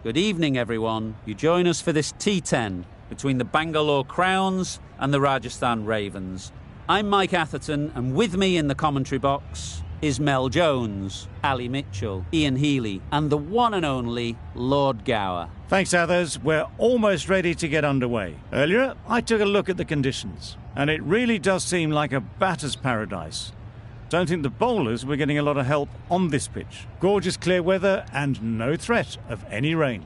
Good evening, everyone. You join us for this T10 between the Bangalore Crowns and the Rajasthan Ravens. I'm Mike Atherton, and with me in the commentary box is Mel Jones, Ali Mitchell, Ian Healy, and the one and only Lord Gower. Thanks, Athers. We're almost ready to get underway. Earlier, I took a look at the conditions, and it really does seem like a batter's paradise. Don't think the bowlers were getting a lot of help on this pitch. Gorgeous clear weather and no threat of any rain.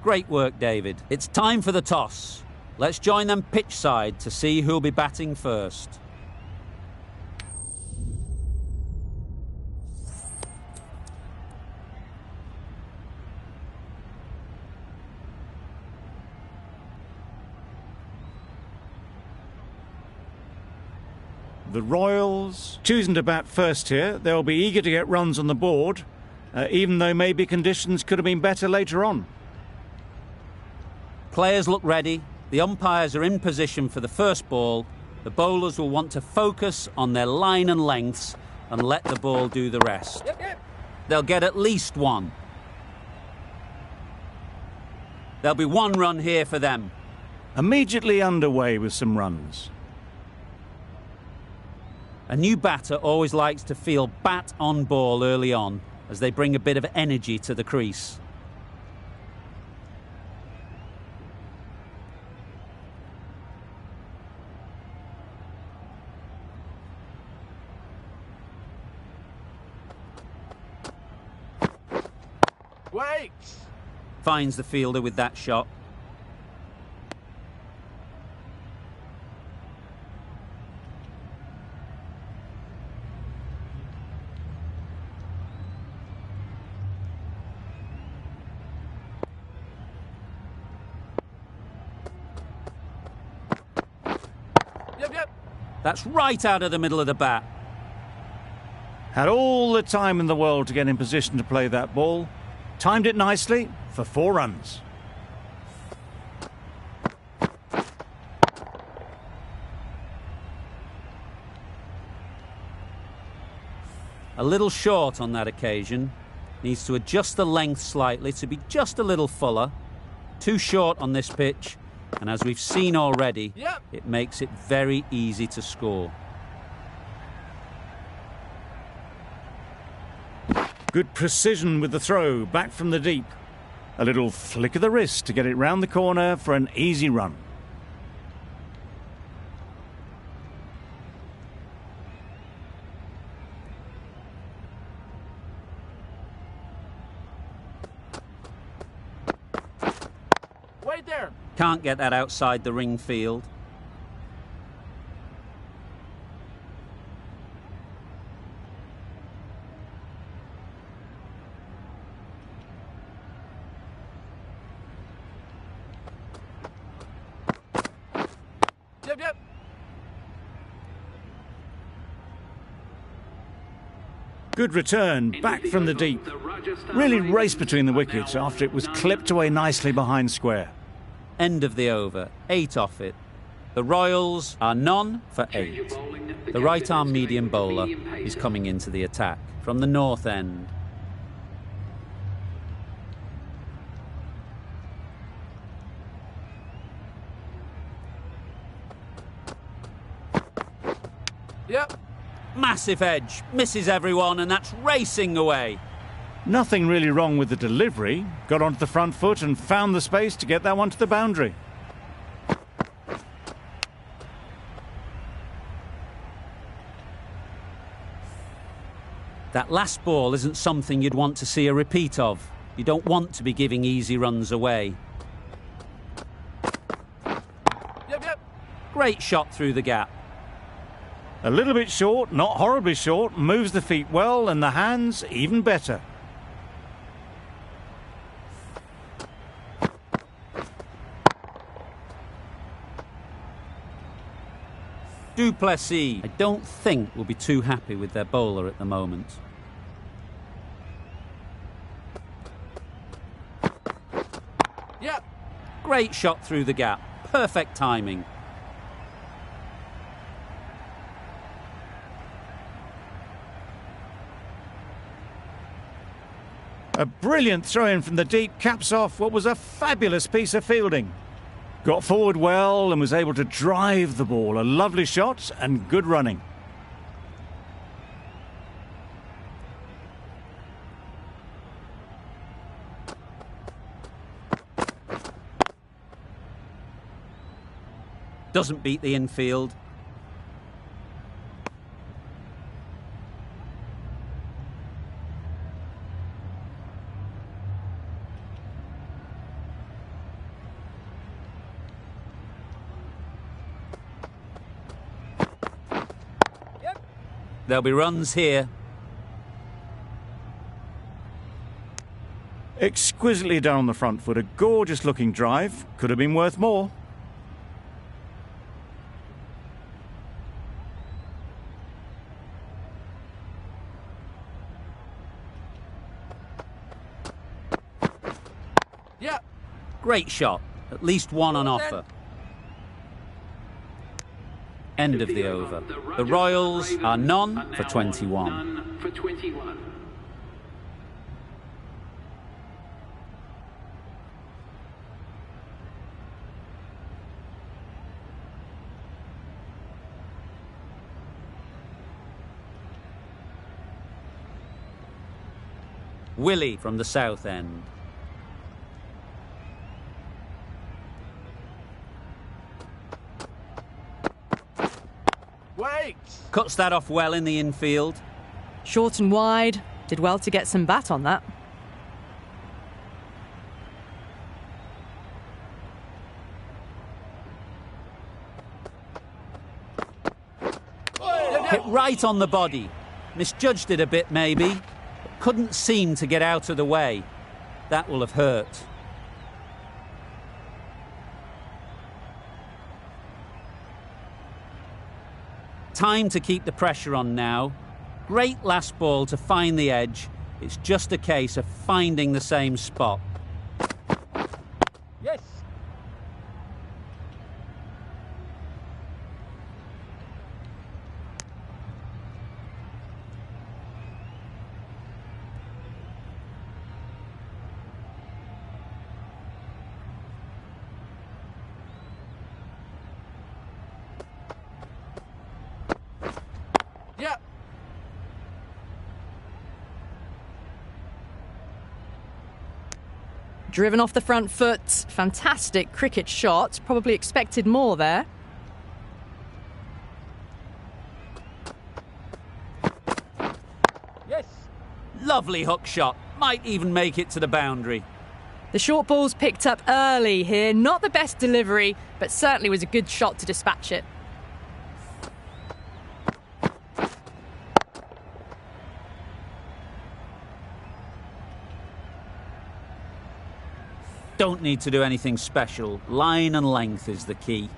Great work, David. It's time for the toss. Let's join them pitch side to see who'll be batting first. The Royals choosing to bat first here. They'll be eager to get runs on the board, even though maybe conditions could have been better later on. Players look ready. The umpires are in position for the first ball. The bowlers will want to focus on their line and lengths and let the ball do the rest. They'll get at least one. There'll be one run here for them. Immediately underway with some runs. A new batter always likes to feel bat on ball early on, as they bring a bit of energy to the crease. Wait! Finds the fielder with that shot. That's right out of the middle of the bat. Had all the time in the world to get in position to play that ball. Timed it nicely for 4 runs. A little short on that occasion. Needs to adjust the length slightly to be just a little fuller. Too short on this pitch. And as we've seen already, it makes it very easy to score. Good precision with the throw, back from the deep. A little flick of the wrist to get it round the corner for an easy run. Wait there! Can't get that outside the ring field. Yep. Good return, back from the deep. Really raced between the wickets after it was clipped away nicely behind square. End of the over, 8 off it. The Royals are none for 8. The right-arm medium bowler is coming into the attack from the north end. Yep. Massive edge, misses everyone, and that's racing away. Nothing really wrong with the delivery. Got onto the front foot and found the space to get that one to the boundary. That last ball isn't something you'd want to see a repeat of. You don't want to be giving easy runs away. Yep. Great shot through the gap. A little bit short, not horribly short, moves the feet well and the hands even better. Du Plessis, I don't think, will be too happy with their bowler at the moment. Yep. Great shot through the gap. Perfect timing. A brilliant throw-in from the deep caps off what was a fabulous piece of fielding. Got forward well and was able to drive the ball. A lovely shot and good running. Doesn't beat the infield. There'll be runs here. Exquisitely done on the front foot. A gorgeous looking drive. Could have been worth more. Yeah. Great shot. At least one on offer. End of the over. The Royals are none for 21. Willie from the south end. Wait. Cuts that off well in the infield. Short and wide. Did well to get some bat on that. Hit right on the body. Misjudged it a bit maybe, but couldn't seem to get out of the way. That will have hurt. Time to keep the pressure on now. Great last ball to find the edge. It's just a case of finding the same spot. Yes. Yeah. Driven off the front foot. Fantastic cricket shot. Probably expected more there. Yes. Lovely hook shot. Might even make it to the boundary. The short ball's picked up early here. Not the best delivery, but certainly was a good shot to dispatch it. Don't need to do anything special. Line and length is the key.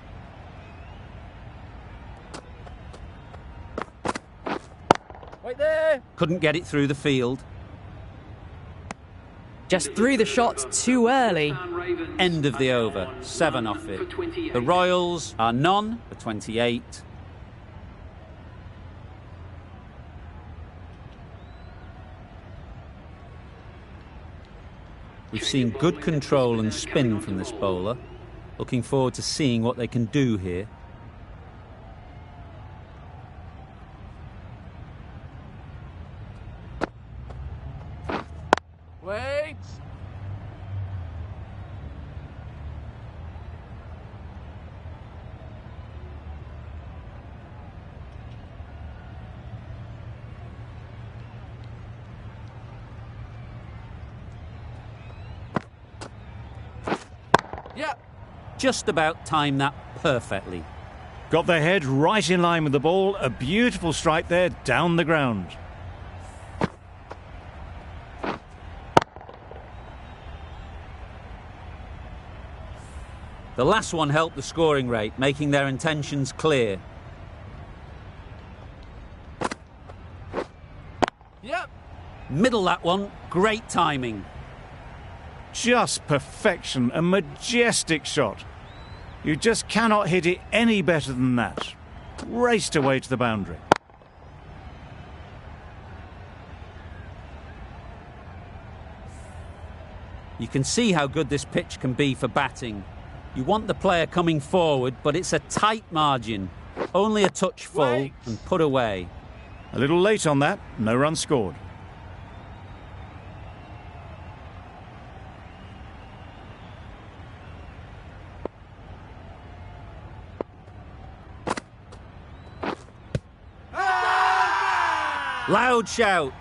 Wait there. Couldn't get it through the field. Just threw the shot too early. End of the over. 7 off it. The Royals are none for 28. We've seen good control and spin from this bowler. Looking forward to seeing what they can do here. Wait. Yeah. Just about timed that perfectly. Got their head right in line with the ball. A beautiful strike there down the ground. The last one helped the scoring rate, making their intentions clear. Yep. Middle that one, great timing. Just perfection, a majestic shot. You just cannot hit it any better than that. Raced away to the boundary. You can see how good this pitch can be for batting. You want the player coming forward, but it's a tight margin. Only a touch full and put away. A little late on that, no run scored. Loud shout.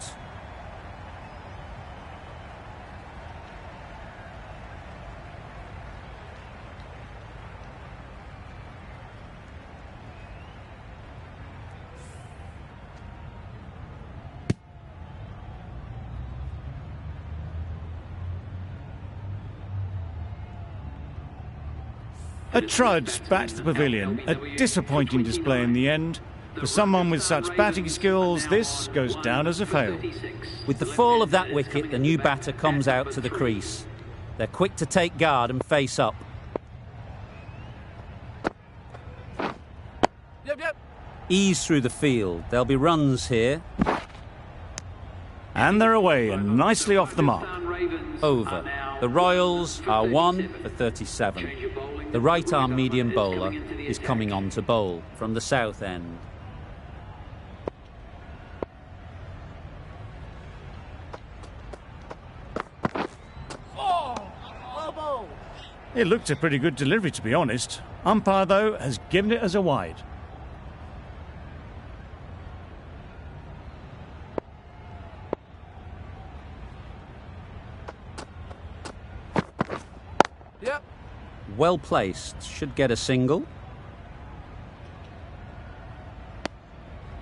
A trudge back to the pavilion. A disappointing display in the end. For someone with such batting skills, this goes down as a fail. With the fall of that wicket, the new batter comes out to the crease. They're quick to take guard and face up. Yep. Ease through the field. There'll be runs here. And they're away and nicely off the mark. Over. The Royals are 1 for 37. The right-arm medium bowler is coming on to bowl from the south end. It looked a pretty good delivery, to be honest. Umpire, though, has given it as a wide. Yep. Well placed. Should get a single.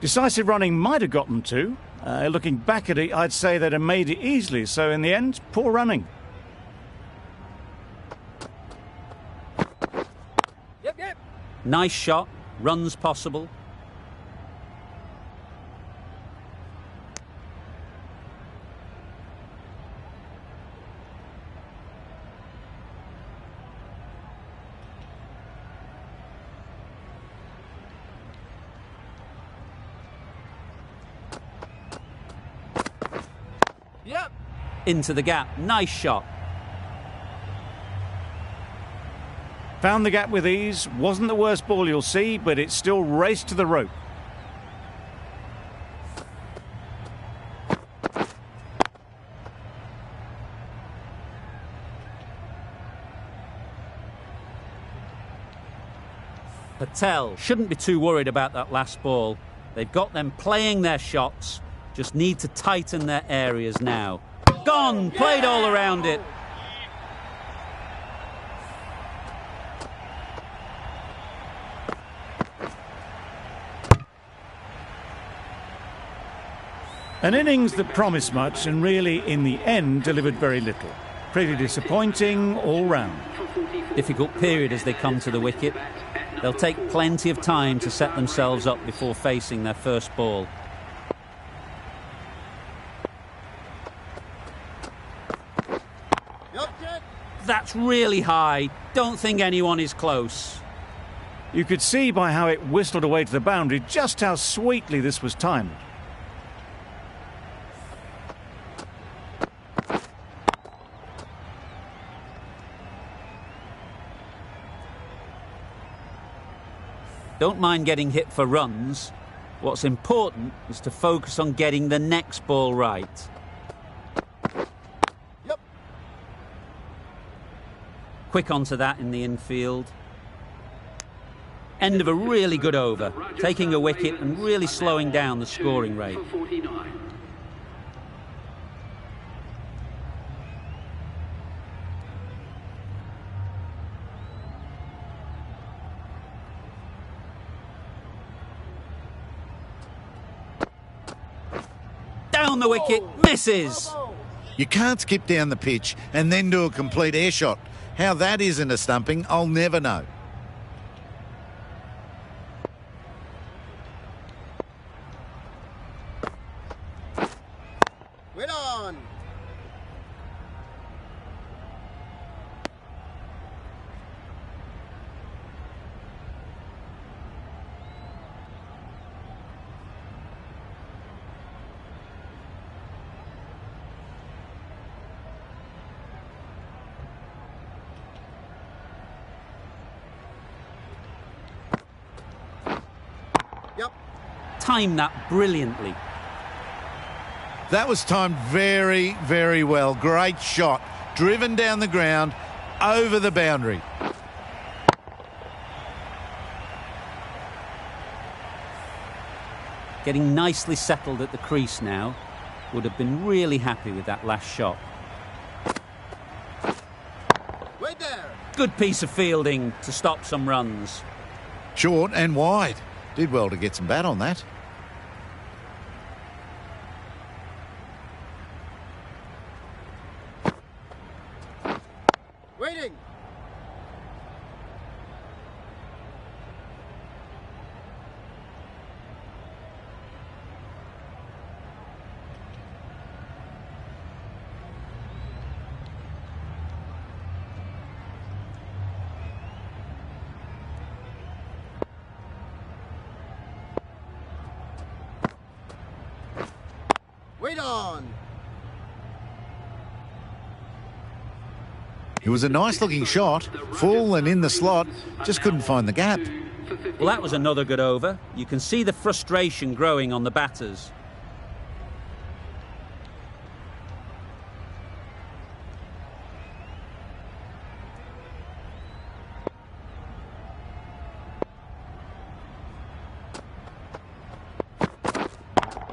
Decisive running might have got them too. Looking back at it, I'd say they'd have made it easily. So in the end, poor running. Yep. Nice shot. Runs possible. Yep. Into the gap. Nice shot. Found the gap with ease. Wasn't the worst ball you'll see, but it still raced to the rope. Patel shouldn't be too worried about that last ball. They've got them playing their shots. Just need to tighten their areas now. Gone! Played all around it. An innings that promised much and really, in the end, delivered very little. Pretty disappointing all round. Difficult period as they come to the wicket. They'll take plenty of time to set themselves up before facing their first ball. That's really high. Don't think anyone is close. You could see by how it whistled away to the boundary just how sweetly this was timed. Don't mind getting hit for runs. What's important is to focus on getting the next ball right. Yep. Quick onto that in the infield. End of a really good over, taking a wicket and really slowing down the scoring rate. Down the wicket, misses. You can't skip down the pitch and then do a complete air shot. How that isn't a stumping, I'll never know. Wait on. timed that brilliantly. That was timed very, very well. Great shot. Driven down the ground, over the boundary. Getting nicely settled at the crease now. Would have been really happy with that last shot. Wait there. Good piece of fielding to stop some runs. Short and wide. Did well to get some bat on that. Waiting. Wait on. It was a nice-looking shot, full and in the slot, just couldn't find the gap. Well, that was another good over. You can see the frustration growing on the batters.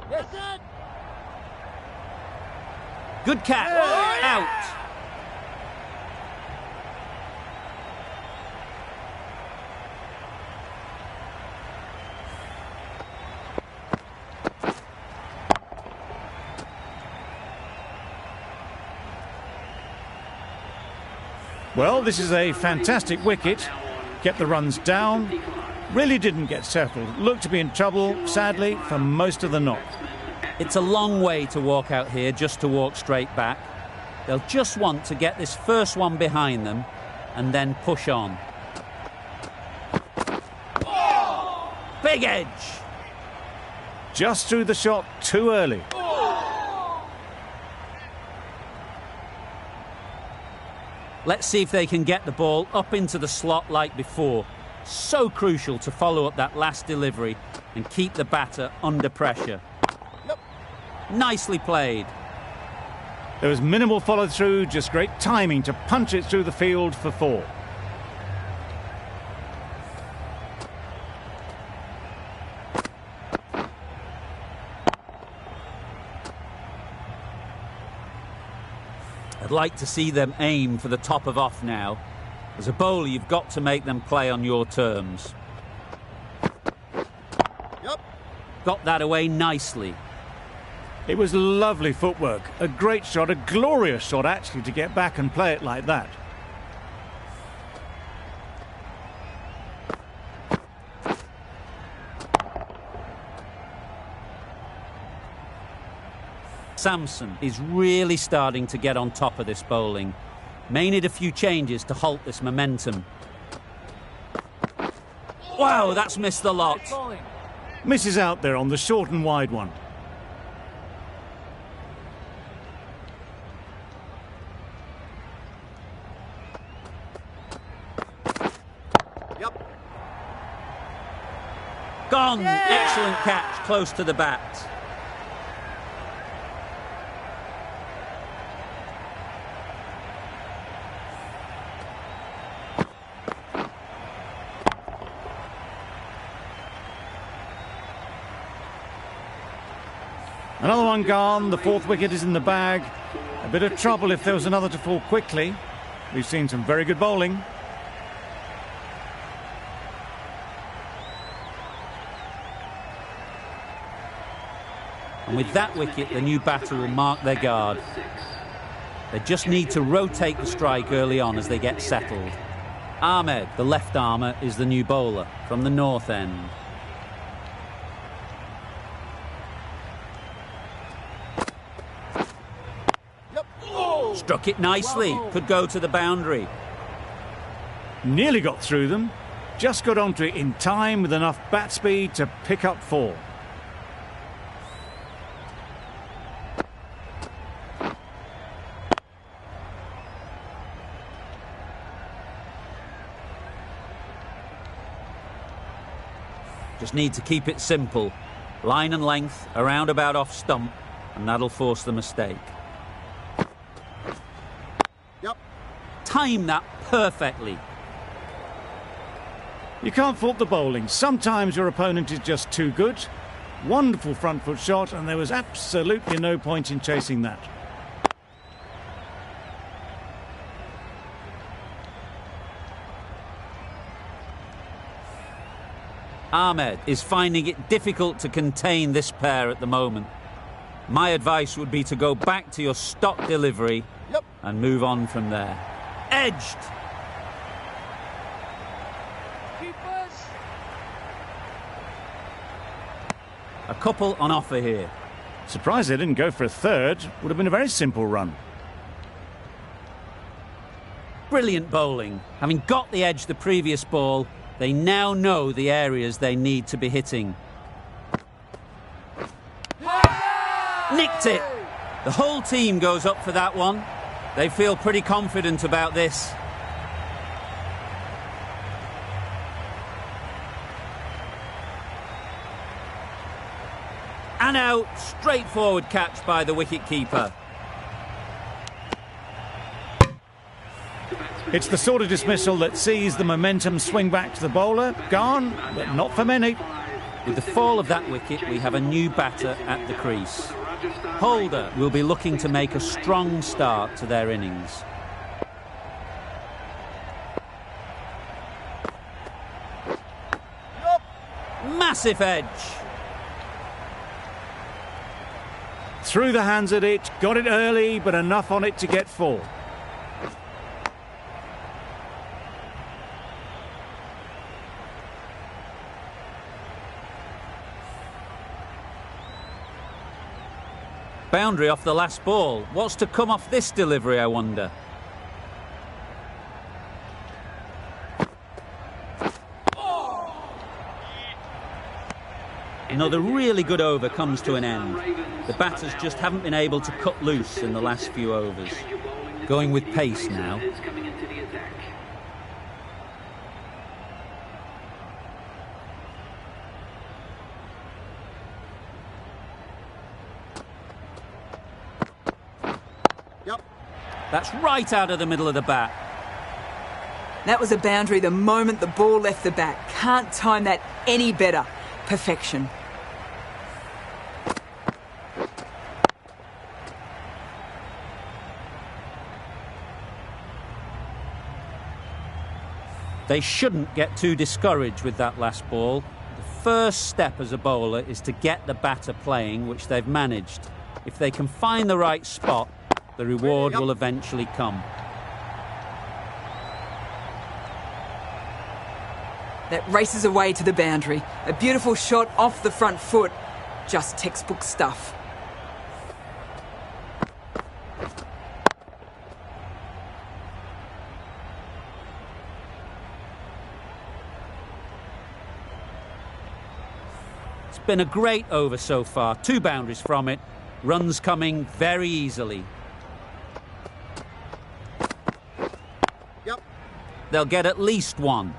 Yes, sir. Good catch. Out. Well, this is a fantastic wicket. Kept the runs down. Really didn't get settled. Looked to be in trouble, sadly, for most of the knock. It's a long way to walk out here just to walk straight back. They'll just want to get this first one behind them and then push on. Big edge. Just threw the shot too early. Let's see if they can get the ball up into the slot like before. So crucial to follow up that last delivery and keep the batter under pressure. Yep. Nicely played. There was minimal follow-through, just great timing to punch it through the field for 4. I'd like to see them aim for the top of off now. As a bowler, you've got to make them play on your terms. Yep. Got that away nicely. It was lovely footwork. A great shot, a glorious shot actually, to get back and play it like that. Samson is really starting to get on top of this bowling. May need a few changes to halt this momentum. Wow, that's missed the lot. Bowling. Misses out there on the short and wide one. Yep. Gone. Excellent catch, close to the bat. Another one gone. The 4th wicket is in the bag. A bit of trouble if there was another to fall quickly. We've seen some very good bowling. And with that wicket, the new batter will mark their guard. They just need to rotate the strike early on as they get settled. Ahmed, the left armer, is the new bowler from the north end. Yep. Oh. Struck it nicely. Could go to the boundary. Nearly got through them. Just got onto it in time with enough bat speed to pick up 4. Just need to keep it simple. Line and length, around about off stump, and that'll force the mistake. Yep. Time that perfectly. You can't fault the bowling. Sometimes your opponent is just too good. Wonderful front foot shot, and there was absolutely no point in chasing that. Ahmed is finding it difficult to contain this pair at the moment. My advice would be to go back to your stock delivery and move on from there. Edged! Keepers. A couple on offer here. Surprised they didn't go for a third. Would have been a very simple run. Brilliant bowling. Having got the edge the previous ball, they now know the areas they need to be hitting. Nicked it! The whole team goes up for that one. They feel pretty confident about this. And out, straightforward catch by the wicket-keeper. It's the sort of dismissal that sees the momentum swing back to the bowler. Gone, but not for many. With the fall of that wicket, we have a new batter at the crease. Holder will be looking to make a strong start to their innings. Massive edge. Through the hands at it, got it early, but enough on it to get 4. Boundary off the last ball. What's to come off this delivery, I wonder? Another really good over comes to an end. The batters just haven't been able to cut loose in the last few overs. Going with pace now. That's right out of the middle of the bat. That was a boundary the moment the ball left the bat. Can't time that any better. Perfection. They shouldn't get too discouraged with that last ball. The first step as a bowler is to get the batter playing, which they've managed. If they can find the right spot, the reward will eventually come. That races away to the boundary. A beautiful shot off the front foot. Just textbook stuff. It's been a great over so far. 2 boundaries from it. Runs coming very easily. They'll get at least 1.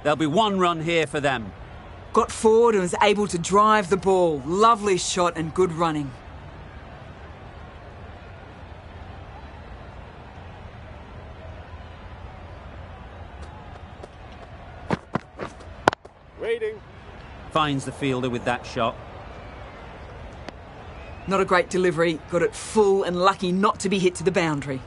There'll be 1 run here for them. Got forward and was able to drive the ball. Lovely shot and good running. Waiting. Finds the fielder with that shot. Not a great delivery. Got it full and lucky not to be hit to the boundary.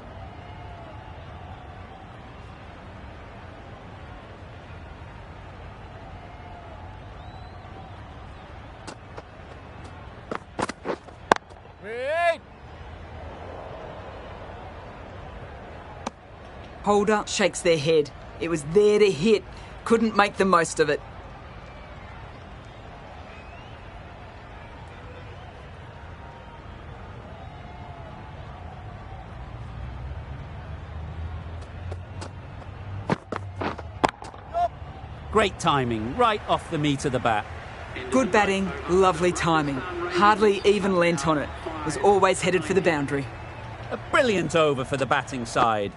Holder shakes their head. It was there to hit. Couldn't make the most of it. Great timing, right off the meat of the bat. Good batting, lovely timing. Hardly even lent on it. Was always headed for the boundary. A brilliant over for the batting side.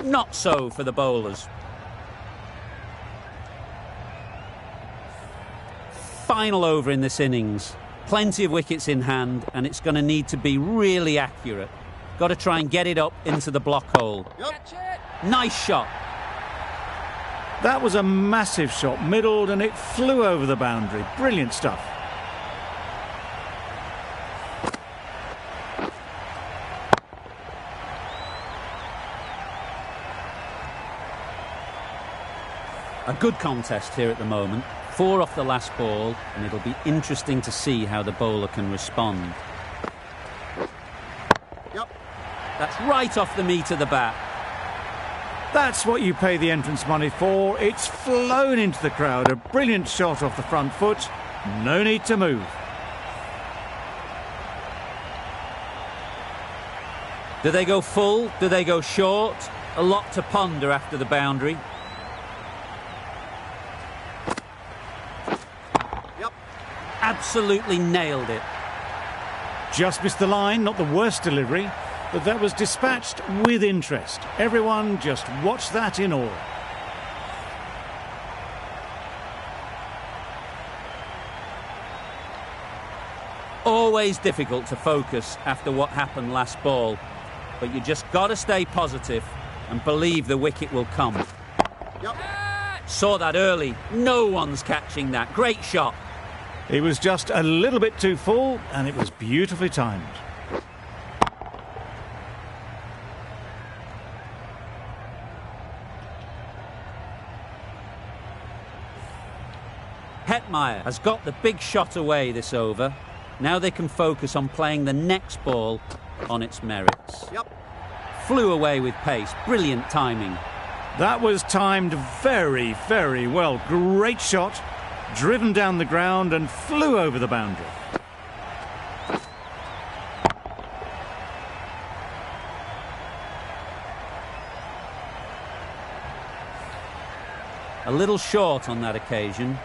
Not so for the bowlers. final over in this innings. Plenty of wickets in hand, and it's going to need to be really accurate. Got to try and get it up into the block hole. Catch it. Nice shot. That was a massive shot, middled, and it flew over the boundary. Brilliant stuff. A good contest here at the moment. 4 off the last ball, and it'll be interesting to see how the bowler can respond. Yep. That's right off the meat of the bat. That's what you pay the entrance money for. It's flown into the crowd. A brilliant shot off the front foot. No need to move. Do they go full? Do they go short? A lot to ponder after the boundary. Yep. Absolutely nailed it. Just missed the line, not the worst delivery, but that was dispatched with interest. Everyone just watched that in awe. Always difficult to focus after what happened last ball, but you just got to stay positive and believe the wicket will come. Yep. Saw that early. No one's catching that. Great shot. It was just a little bit too full, and it was beautifully timed. Hetmeyer has got the big shot away this over. Now they can focus on playing the next ball on its merits. Yep. Flew away with pace. Brilliant timing. That was timed very, very well. Great shot, driven down the ground and flew over the boundary. A little short on that occasion.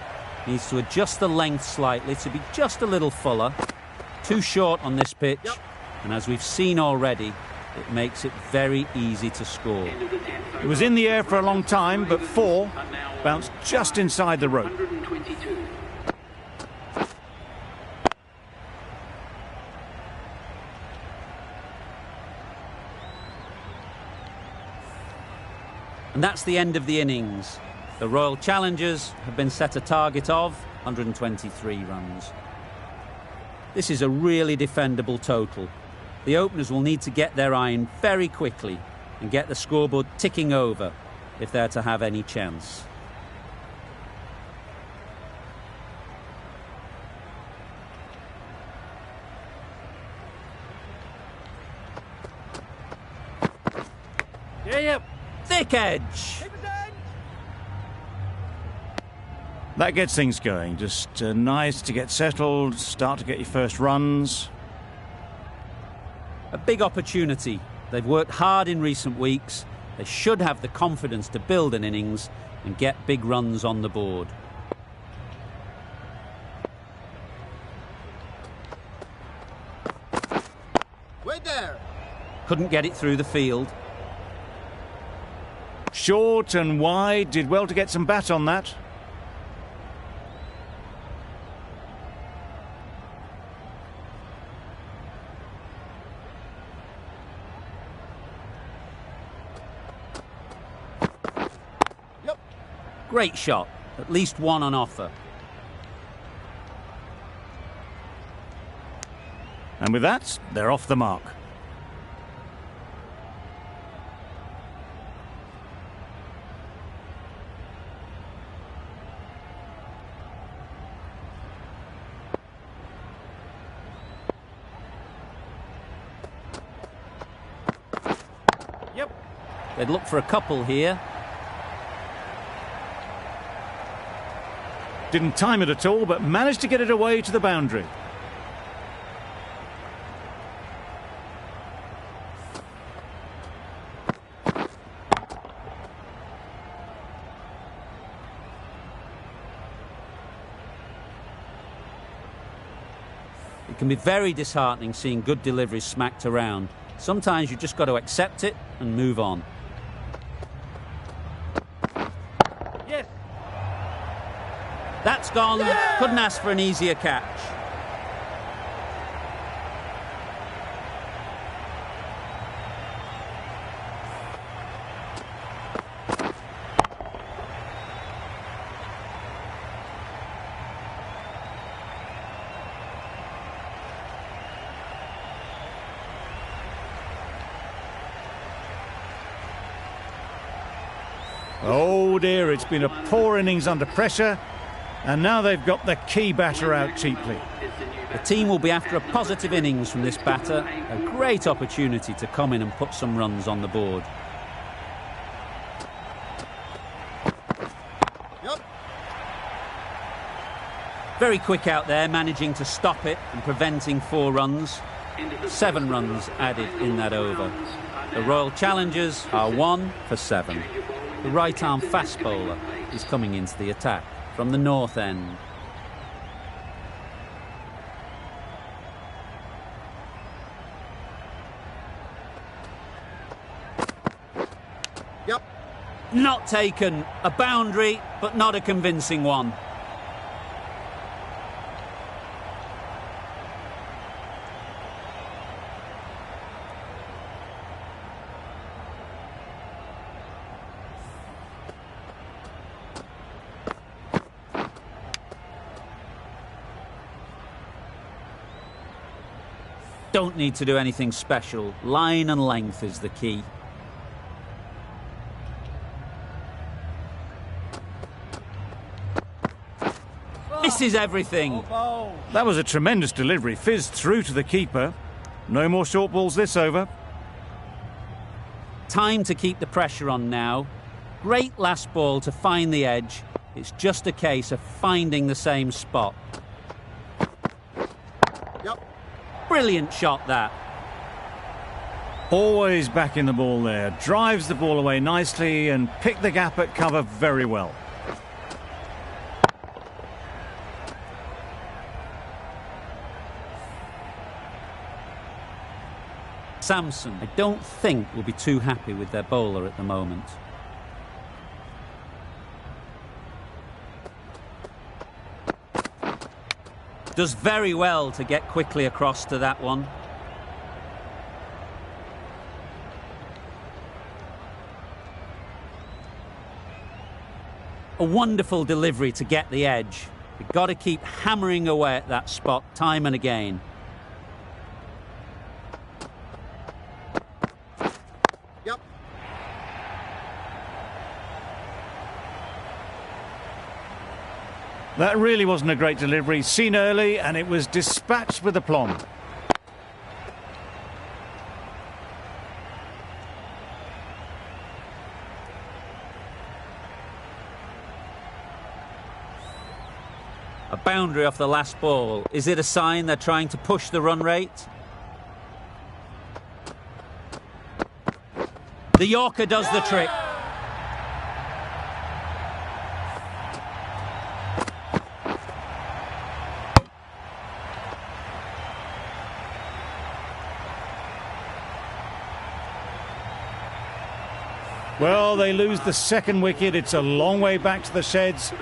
Needs to adjust the length slightly to be just a little fuller. Too short on this pitch. Yep. And as we've seen already, it makes it very easy to score. It was in the air for a long time, but 4 bounced just inside the rope. And that's the end of the innings. The Royal Challengers have been set a target of 123 runs. This is a really defendable total. The openers will need to get their iron very quickly and get the scoreboard ticking over if they're to have any chance. Yep. Thick edge. That gets things going. Just nice to get settled, start to get your first runs. A big opportunity. They've worked hard in recent weeks. They should have the confidence to build an innings and get big runs on the board. Wait there. Couldn't get it through the field. Short and wide, did well to get some bat on that. Great shot. At least one on offer. And with that, they're off the mark. Yep. They'd look for a couple here. Didn't time it at all, but managed to get it away to the boundary. It can be very disheartening seeing good deliveries smacked around. Sometimes you've just got to accept it and move on. Yes. That's gone. Couldn't ask for an easier catch. Oh dear, it's been a poor innings under pressure, and now they've got the key batter out cheaply. The team will be after a positive innings from this batter. A great opportunity to come in and put some runs on the board. Yep. Very quick out there, managing to stop it and preventing 4 runs. 7 runs added in that over. The Royal Challengers are 1 for 7. The right-arm fast bowler is coming into the attack from the north end. Yep. Not taken. A boundary, but not a convincing one. Don't need to do anything special. Line and length is the key. Misses everything. That was a tremendous delivery, fizzed through to the keeper. No more short balls this over. Time to keep the pressure on now. Great last ball to find the edge. It's just a case of finding the same spot. Yep. Brilliant shot, that. Always back in the ball there. Drives the ball away nicely and picked the gap at cover very well. Samson, I don't think, will be too happy with their bowler at the moment. Does very well to get quickly across to that one. A wonderful delivery to get the edge. You've got to keep hammering away at that spot time and again. Yep. That really wasn't a great delivery. Seen early, and it was dispatched with aplomb. A boundary off the last ball. Is it a sign they're trying to push the run rate? The Yorker does the trick. Well, they lose the second wicket. It's a long way back to the sheds,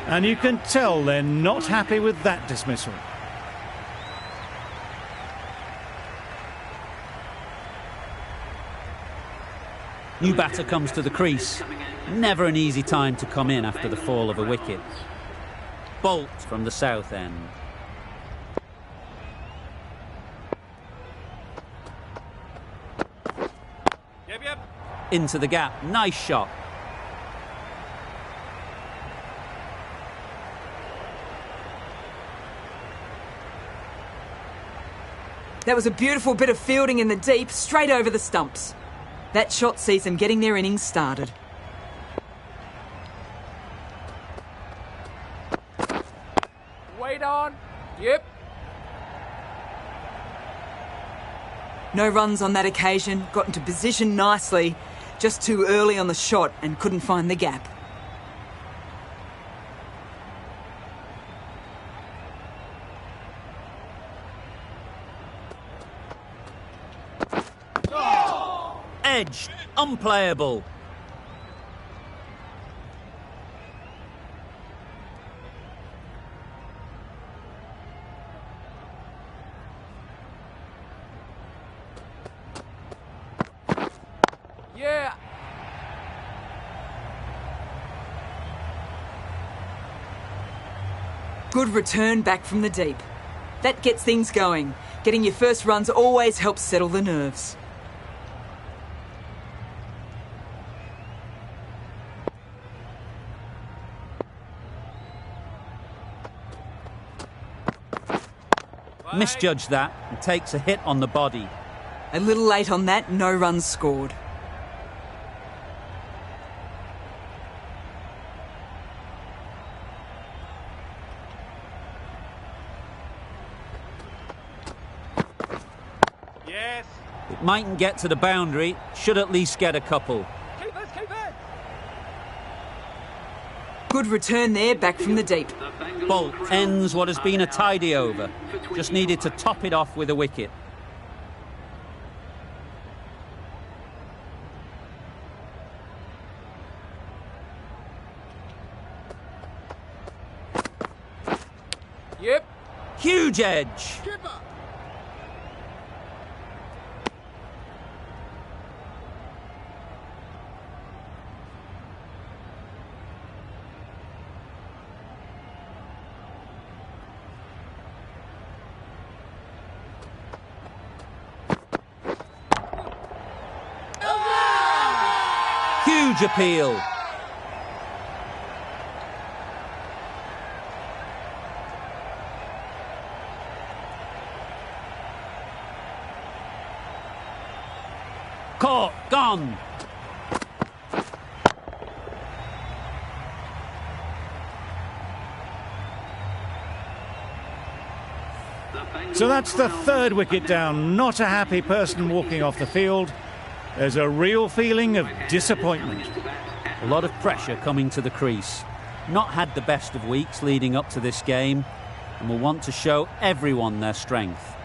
and you can tell they're not happy with that dismissal. New batter comes to the crease. Never an easy time to come in after the fall of a wicket. Bolt from the south end. Yep. Into the gap. Nice shot. That was a beautiful bit of fielding in the deep, straight over the stumps. That shot sees them getting their innings started. Wait on. Yep. No runs on that occasion, got into position nicely, just too early on the shot and couldn't find the gap. Edged. Unplayable. Yeah. Good return back from the deep. That gets things going. Getting your first runs always helps settle the nerves. Misjudged that and takes a hit on the body. A little late on that, no runs scored. Yes. It mightn't get to the boundary, should at least get a couple. Keep it. Good return there, back from the deep. Bolt ends what has been a tidy over. Just needed to top it off with a wicket. Yep. Huge edge. Huge appeal. Caught, gone. So that's the third wicket down. Not a happy person walking off the field. There's a real feeling of disappointment. A lot of pressure coming to the crease. Not had the best of weeks leading up to this game and will want to show everyone their strength.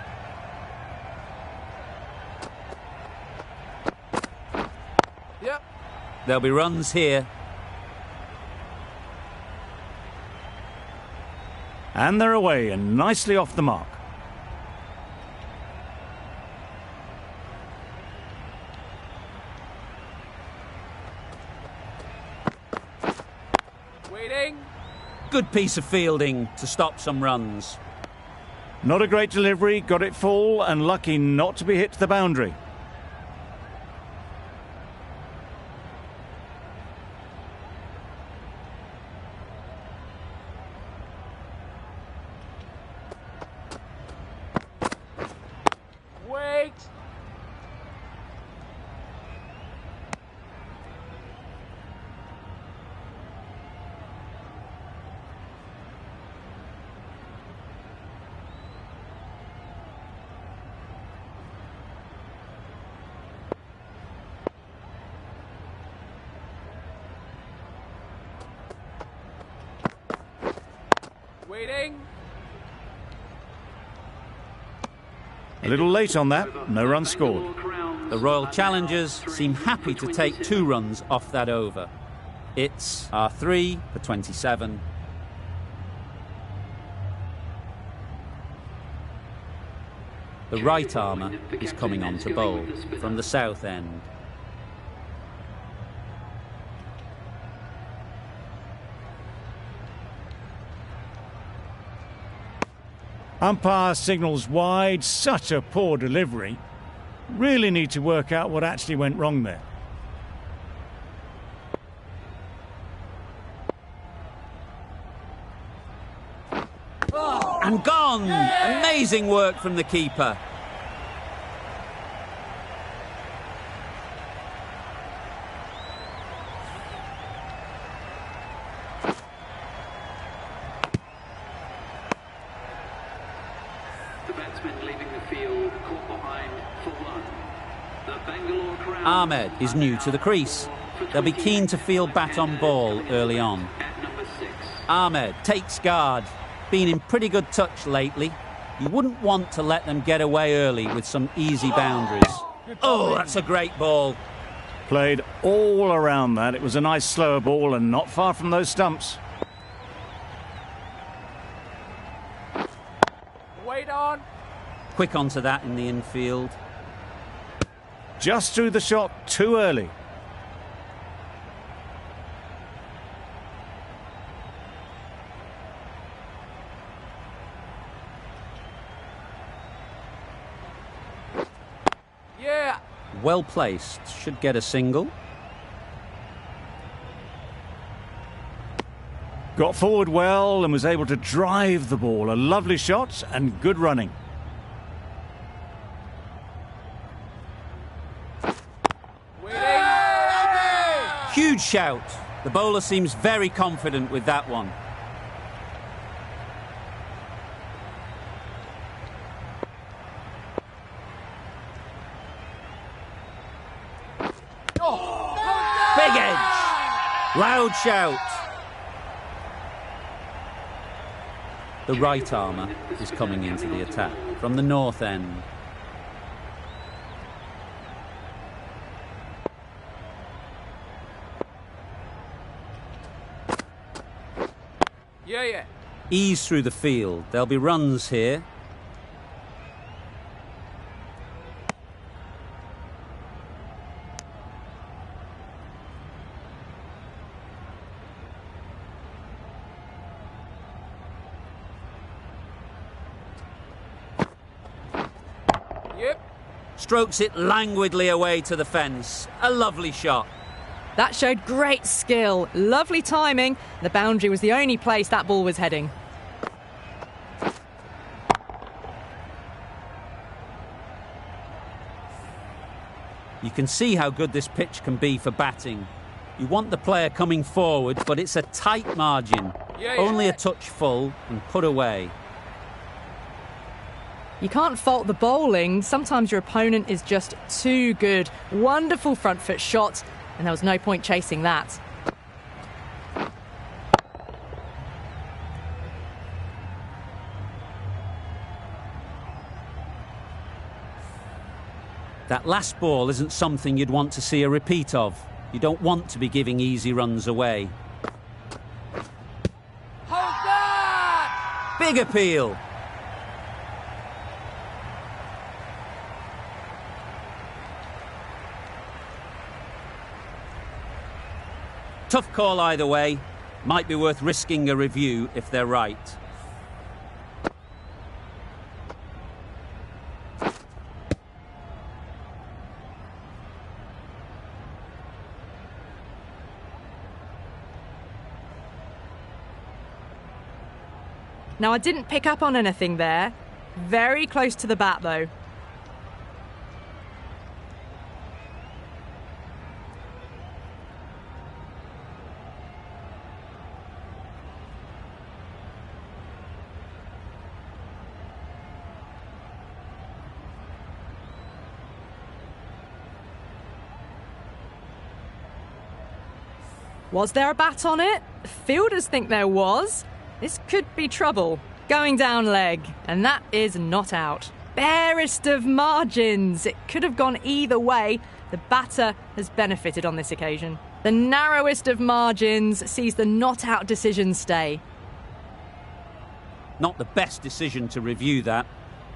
Yep. There'll be runs here. And they're away and nicely off the mark. Waiting. Good piece of fielding to stop some runs. Not a great delivery, got it full and lucky not to be hit to the boundary. Wait. Waiting. A little late on that, no run scored. The Royal Challengers seem happy to take 2 runs off that over. It's R3 for 27. The right armour is coming on to bowl from the south end. Umpire signals wide, such a poor delivery. Really need to work out what actually went wrong there. And gone! Amazing work from the keeper. The batsman leaving the field, caught behind for 1. The Bangalore crowd. Ahmed is new to the crease. They'll be keen to field bat on ball early on. At number 6. Ahmed takes guard. Been in pretty good touch lately. You wouldn't want to let them get away early with some easy boundaries. Oh, that's a great ball. Played all around that. It was a nice slower ball and not far from those stumps. Wait on. Quick onto that in the infield. Just threw the shot too early. well placed, should get a single. Got forward well and was able to drive the ball. A lovely shot and good running. Huge shout. The bowler seems very confident with that one. Big edge. Loud shout. The right armour is coming into the attack from the north end. Yeah. Ease through the field. There'll be runs here. Yep. Strokes it languidly away to the fence. A lovely shot. That showed great skill, lovely timing. The boundary was the only place that ball was heading. You can see how good this pitch can be for batting. You want the player coming forward, but it's a tight margin. Only a touch full and put away. You can't fault the bowling. Sometimes your opponent is just too good. Wonderful front foot shot, and there was no point chasing that. That last ball isn't something you'd want to see a repeat of. You don't want to be giving easy runs away. Hold that! Big appeal. Tough call either way. Might be worth risking a review if they're right. Now, I didn't pick up on anything there. Very close to the bat, though. Was there a bat on it? Fielders think there was. This could be trouble. Going down leg, and that is not out. Barest of margins. It could have gone either way. The batter has benefited on this occasion. The narrowest of margins sees the not out decision stay. Not the best decision to review that.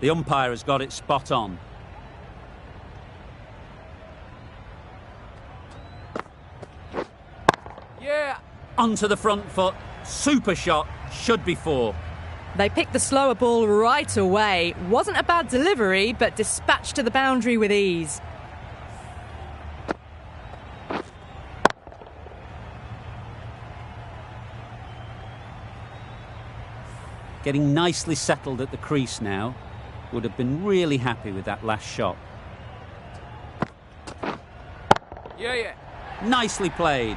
The umpire has got it spot on. Yeah. Onto the front foot. Super shot. Should be four. They picked the slower ball right away. Wasn't a bad delivery, but dispatched to the boundary with ease. Getting nicely settled at the crease now. Would have been really happy with that last shot. Yeah. Nicely played.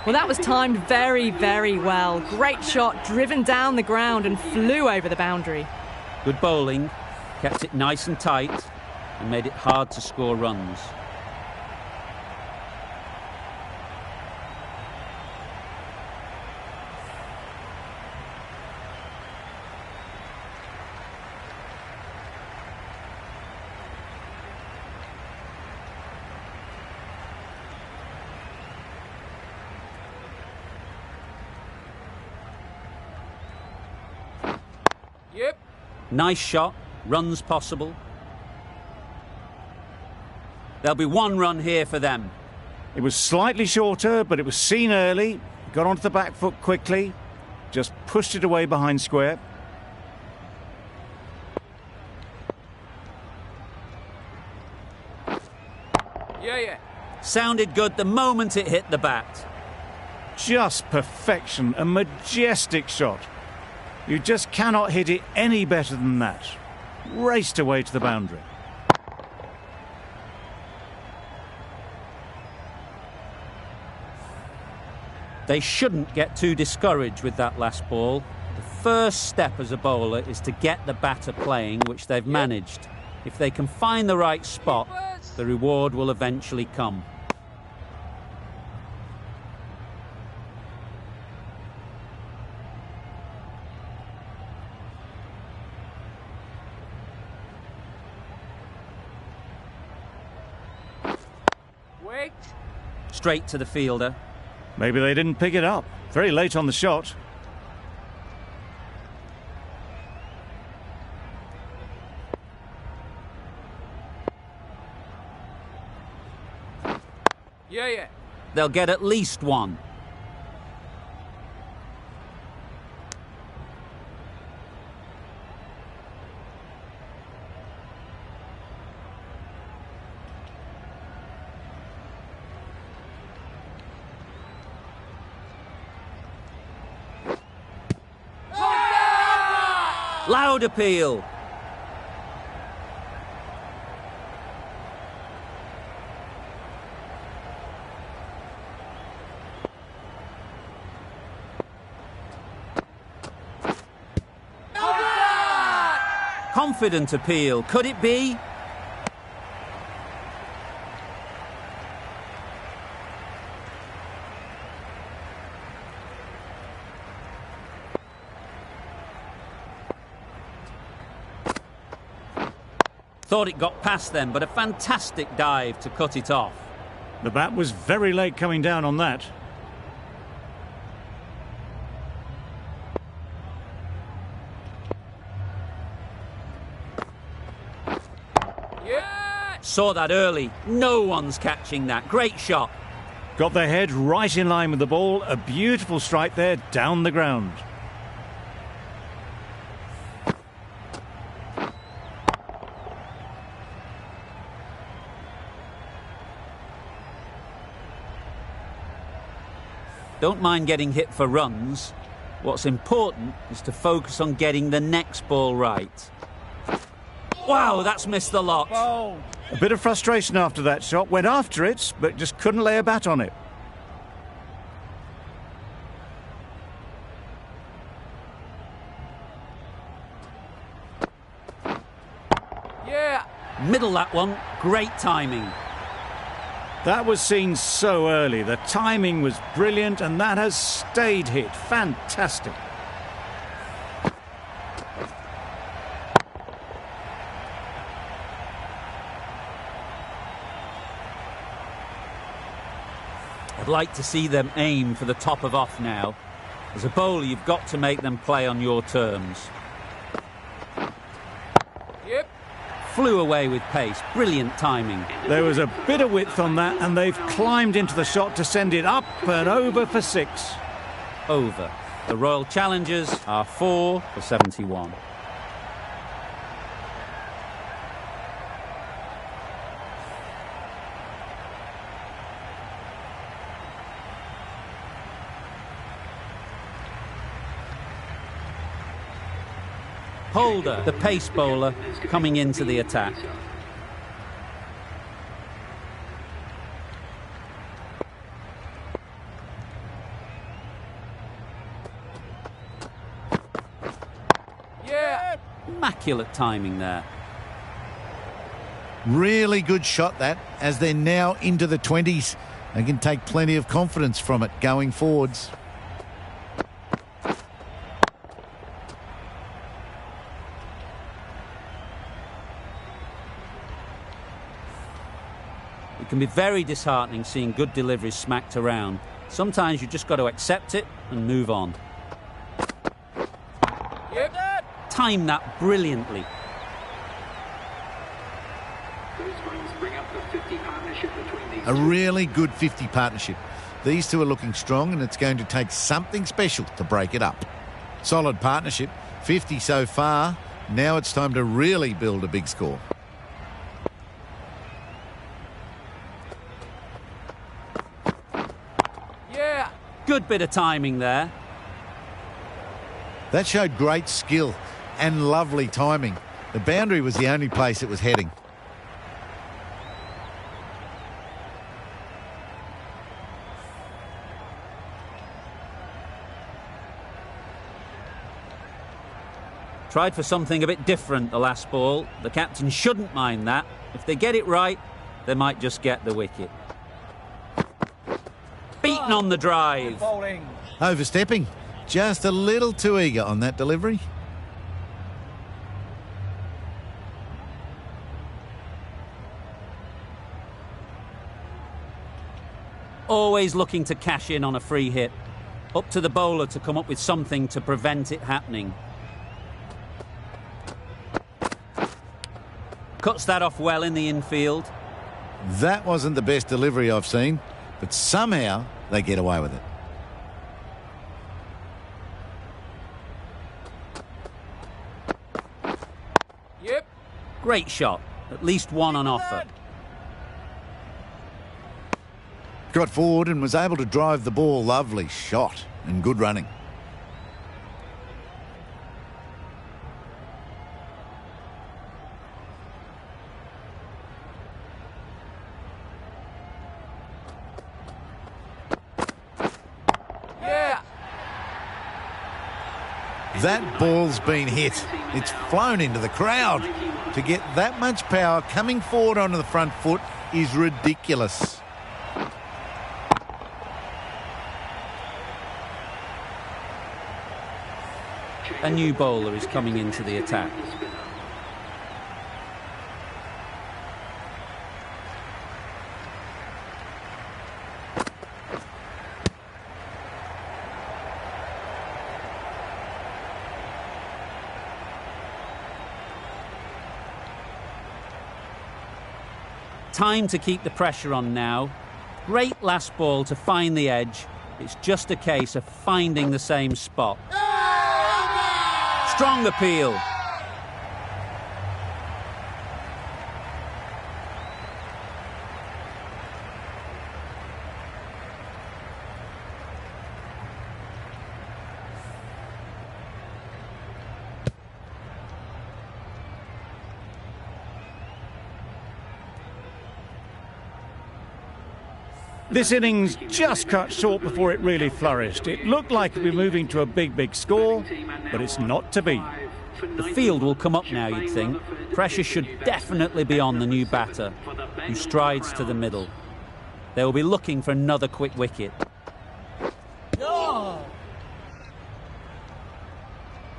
Well, that was timed very, very well. Great shot, driven down the ground and flew over the boundary. Good bowling, kept it nice and tight and made it hard to score runs. Yep. Nice shot, runs possible. There'll be one run here for them. It was slightly shorter, but it was seen early. Got onto the back foot quickly. Just pushed it away behind square. Yeah, yeah. Sounded good the moment it hit the bat. Just perfection, a majestic shot. You just cannot hit it any better than that. Raced away to the boundary. They shouldn't get too discouraged with that last ball. The first step as a bowler is to get the batter playing, which they've managed. If they can find the right spot, the reward will eventually come. Wait. Straight to the fielder. Maybe they didn't pick it up. Very late on the shot. Yeah, yeah. They'll get at least one. Loud appeal. Confident appeal. Could it be? Thought it got past them, but a fantastic dive to cut it off. The bat was very late coming down on that. Yeah! Saw that early. No one's catching that. Great shot. Got their head right in line with the ball. A beautiful strike there down the ground. Don't mind getting hit for runs. What's important is to focus on getting the next ball right. Wow, that's missed the lot. A bit of frustration after that shot. Went after it, but just couldn't lay a bat on it. Yeah! Middle that one. Great timing. That was seen so early. The timing was brilliant, and that has stayed hit. Fantastic. I'd like to see them aim for the top of off now. As a bowler, you've got to make them play on your terms. Yep. Flew away with pace. Brilliant timing. There was a bit of width on that, and they've climbed into the shot to send it up and over for 6. Over. The Royal Challengers are 4 for 71. Holder, the pace bowler, coming into the attack. Yeah! Immaculate timing there. Really good shot that, as they're now into the 20s. They can take plenty of confidence from it going forwards. It can be very disheartening seeing good deliveries smacked around. Sometimes you just got to accept it and move on. Yep. Time that brilliantly. Those runs bring up the 50 partnership between these A two. really good 50 partnership. These two are looking strong, and it's going to take something special to break it up. Solid partnership, 50 so far. Now it's time to really build a big score. Good bit of timing there. That showed great skill and lovely timing. The boundary was the only place it was heading. Tried for something a bit different the last ball. The captain shouldn't mind that. If they get it right, they might just get the wicket. Beaten on the drive. Overstepping. Just a little too eager on that delivery. Always looking to cash in on a free hit. Up to the bowler to come up with something to prevent it happening. Cuts that off well in the infield. That wasn't the best delivery I've seen, but somehow they get away with it. Yep. Great shot. At least one on offer. Got forward and was able to drive the ball. Lovely shot and good running. Yeah. That ball's been hit. It's flown into the crowd. To get that much power coming forward onto the front foot is ridiculous. A new bowler is coming into the attack. Time to keep the pressure on now. Great last ball to find the edge. It's just a case of finding the same spot. Strong appeal. This innings just cut short before it really flourished. It looked like it'd be moving to a big score, but it's not to be. The field will come up now, you'd think. Pressure should definitely be on the new batter, who strides to the middle. They will be looking for another quick wicket.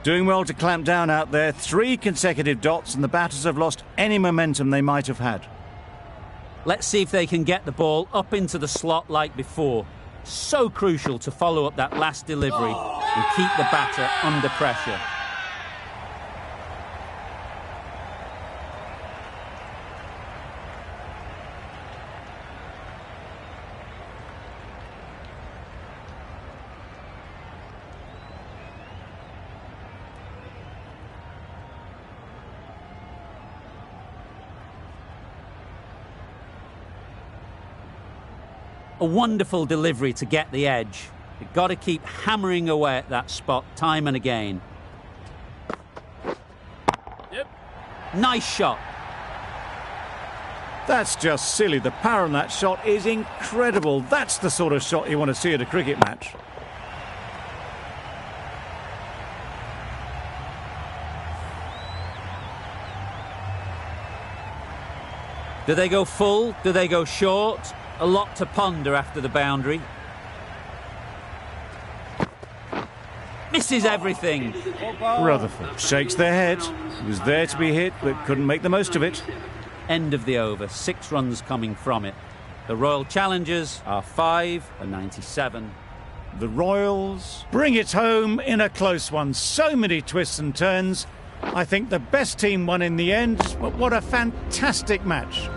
Doing well to clamp down out there. 3 consecutive dots, and the batters have lost any momentum they might have had. Let's see if they can get the ball up into the slot like before. So crucial to follow up that last delivery and keep the batter under pressure. A wonderful delivery to get the edge. You've got to keep hammering away at that spot time and again. Yep. Nice shot. That's just silly. The power on that shot is incredible. That's the sort of shot you want to see at a cricket match. Do they go full? Do they go short? A lot to ponder after the boundary. Misses everything. Rutherford shakes their head. He was there to be hit, but couldn't make the most of it. End of the over. 6 runs coming from it. The Royal Challengers are 5 for 97. The Royals bring it home in a close one. So many twists and turns. I think the best team won in the end, but what a fantastic match.